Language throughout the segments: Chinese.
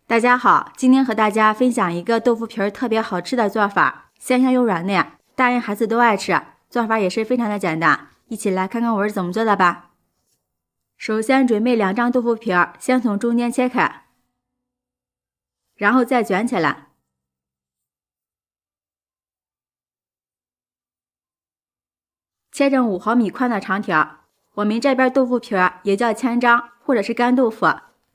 大家好，今天和大家分享一个豆腐皮儿特别好吃的做法，鲜香又软嫩，大人孩子都爱吃，做法也是非常的简单，一起来看看我是怎么做的吧。首先准备2张豆腐皮儿，先从中间切开，然后再卷起来，切成5毫米宽的长条。我们这边豆腐皮儿也叫千张或者是干豆腐，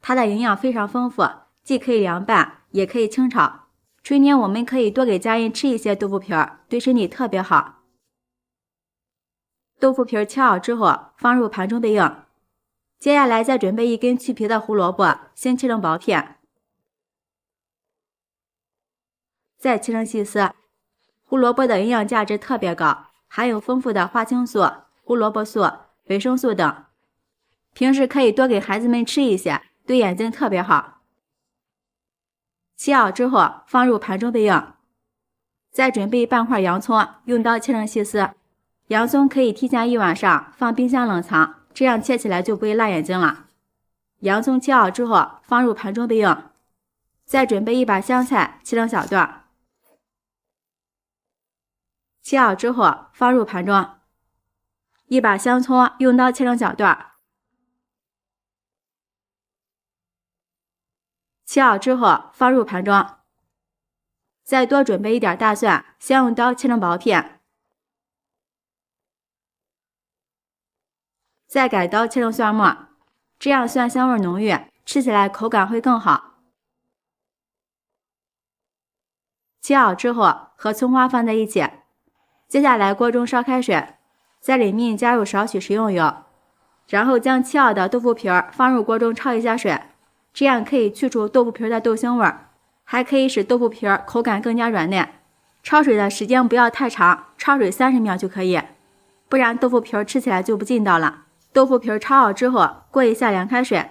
它的营养非常丰富，既可以凉拌，也可以清炒。春天我们可以多给家人吃一些豆腐皮儿，对身体特别好。豆腐皮儿切好之后放入盘中备用。接下来再准备1根去皮的胡萝卜，先切成薄片，再切成细丝。胡萝卜的营养价值特别高，含有丰富的花青素、胡萝卜素、维生素等，平时可以多给孩子们吃一些，对眼睛特别好。切好之后放入盘中备用。再准备半块洋葱，用刀切成细丝。洋葱可以提前1晚上放冰箱冷藏，这样切起来就不会辣眼睛了。洋葱切好之后放入盘中备用。再准备1把香菜，切成小段，切好之后放入盘中。1把香葱用刀切成小段，切好之后放入盘中。再多准备1点大蒜，先用刀切成薄片，再改刀切成蒜末，这样蒜香味浓郁，吃起来口感会更好。切好之后和葱花放在一起。接下来锅中烧开水，在里面加入少许食用油，然后将切好的豆腐皮儿放入锅中焯一下水，这样可以去除豆腐皮的豆腥味儿，还可以使豆腐皮儿口感更加软嫩。焯水的时间不要太长，焯水30秒就可以，不然豆腐皮儿吃起来就不劲道了。豆腐皮儿焯好之后过一下凉开水，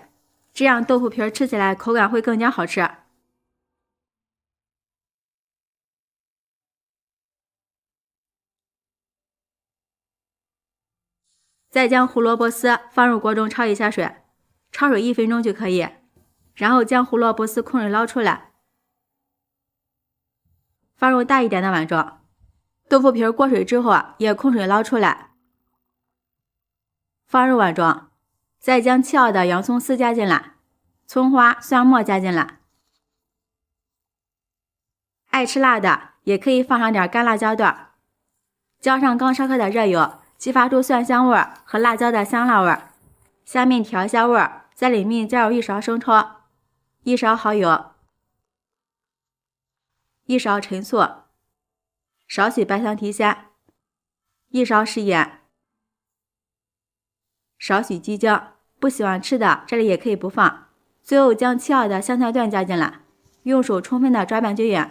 这样豆腐皮儿吃起来口感会更加好吃。再将胡萝卜丝放入锅中焯一下水，焯水1分钟就可以，然后将胡萝卜丝控水捞出来，放入大一点的碗中。豆腐皮过水之后也控水捞出来，放入碗中。再将切好的洋葱丝加进来，葱花、蒜末加进来。爱吃辣的也可以放上点干辣椒段，浇上刚烧开的热油，激发出蒜香味和辣椒的香辣味。下面调一下味儿，在里面加入1勺生抽、1勺蚝油、1勺陈醋，少许白糖提鲜，1勺食盐，少许鸡精，不喜欢吃的这里也可以不放。最后将切好的香菜段加进来，用手充分的抓拌均匀。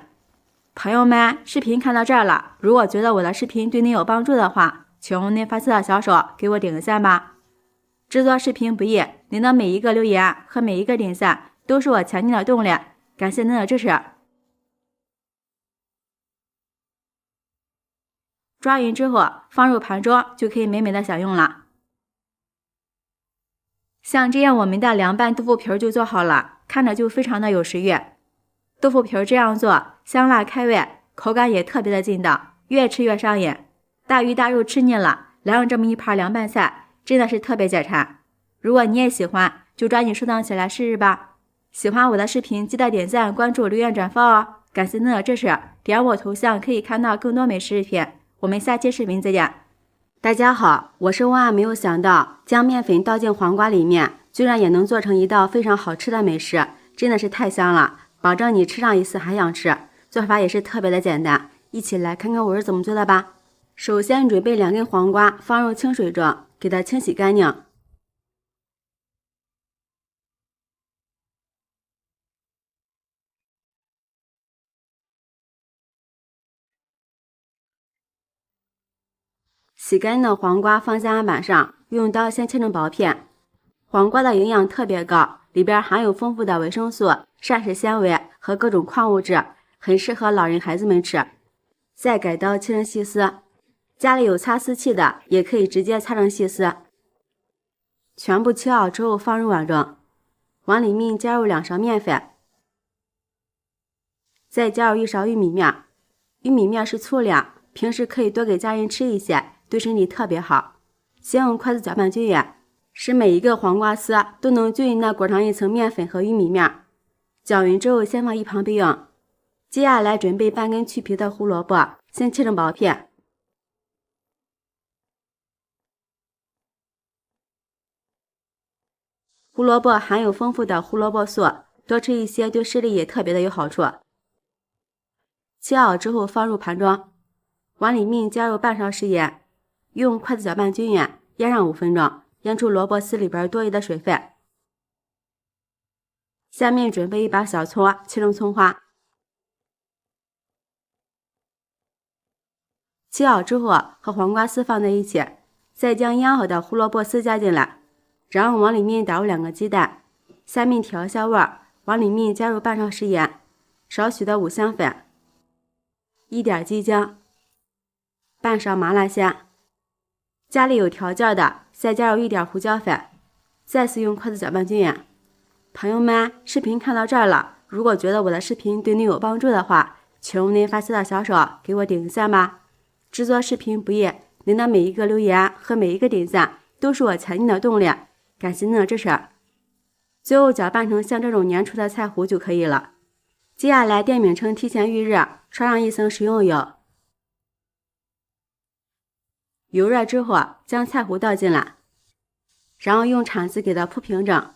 朋友们，视频看到这儿了，如果觉得我的视频对您有帮助的话，请用您发财的小手给我点个赞吧。制作视频不易，您的每一个留言和每一个点赞都是我前进的动力，感谢您的支持。抓匀之后放入盘中就可以美美的享用了。像这样我们的凉拌豆腐皮儿就做好了，看着就非常的有食欲。豆腐皮儿这样做香辣开胃，口感也特别的劲道，越吃越上瘾。大鱼大肉吃腻了，来上这么一盘凉拌菜，真的是特别解馋。如果你也喜欢，就抓紧收藏起来试试吧。喜欢我的视频记得点赞、关注、留言、转发哦！感谢您的支持，点我头像可以看到更多美食视频。我们下期视频再见。大家好，我是万万没有想到，将面粉倒进黄瓜里面，居然也能做成一道非常好吃的美食，真的是太香了，保证你吃上一次还想吃。做法也是特别的简单，一起来看看我是怎么做的吧。首先准备2根黄瓜，放入清水中，给它清洗干净。洗干净的黄瓜放在案板上，用刀先切成薄片。黄瓜的营养特别高，里边含有丰富的维生素、膳食纤维和各种矿物质，很适合老人孩子们吃。再改刀切成细丝，家里有擦丝器的也可以直接擦成细丝。全部切好之后放入碗中，碗里面加入2勺面粉，再加入1勺玉米面。玉米面是粗粮，平时可以多给家人吃一些，对身体特别好。先用筷子搅拌均匀，使每一个黄瓜丝都能均匀地裹上一层面粉和玉米面。搅匀之后先放一旁备用。接下来准备半根去皮的胡萝卜，先切成薄片。胡萝卜含有丰富的胡萝卜素，多吃一些对视力也特别的有好处。切好之后放入盘中，碗里面加入半勺食盐，用筷子搅拌均匀，腌上5分钟，腌出萝卜丝里边多余的水分。下面准备一把小葱，切成葱花。切好之后和黄瓜丝放在一起，再将腌好的胡萝卜丝加进来，然后往里面打入2个鸡蛋，下面调一下味儿，往里面加入半勺食盐，少许的五香粉，1点鸡精，半勺麻辣鲜。家里有调件的，再加入1点胡椒粉，再次用筷子搅拌均匀。朋友们，视频看到这儿了，如果觉得我的视频对你有帮助的话，请用您发起的小手给我点个赞吧。制作视频不易，您的每一个留言和每一个点赞都是我前进的动力，感谢您的支持。最后搅拌成像这种粘稠的菜糊就可以了。接下来电饼铛提前预热，刷上1层食用油。油热之后将菜糊倒进来，然后用铲子给它铺平整。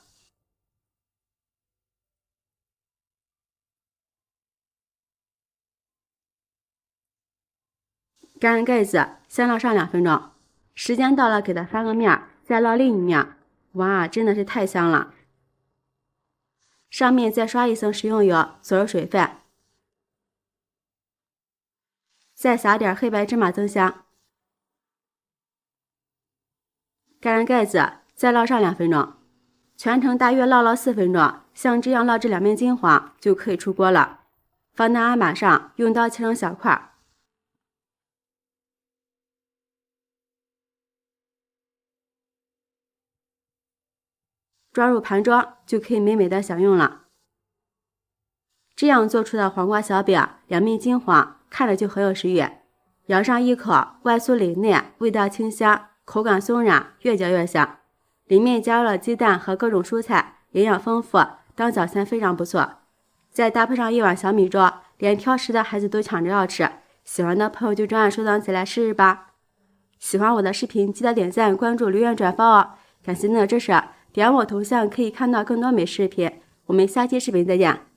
盖上盖子，先烙上2分钟。时间到了，给它翻个面，再烙另一面。哇，真的是太香了！上面再刷1层食用油，锁入水分，再撒点黑白芝麻增香。盖上盖子，再烙上2分钟，全程大约烙了4分钟。像这样烙至2面金黄就可以出锅了。放到案板上，用刀切成小块。装入盘装就可以美美的享用了。这样做出的黄瓜小饼2面金黄，看着就很有食欲。咬上一口，外酥里嫩，味道清香，口感松软，越嚼越香。里面加入了鸡蛋和各种蔬菜，营养丰富，当早餐非常不错。再搭配上1碗小米粥，连挑食的孩子都抢着要吃。喜欢的朋友就专案收藏起来试试吧。喜欢我的视频，记得点赞、关注、留言、转发哦！感谢您的支持。点我头像可以看到更多美食视频，我们下期视频再见。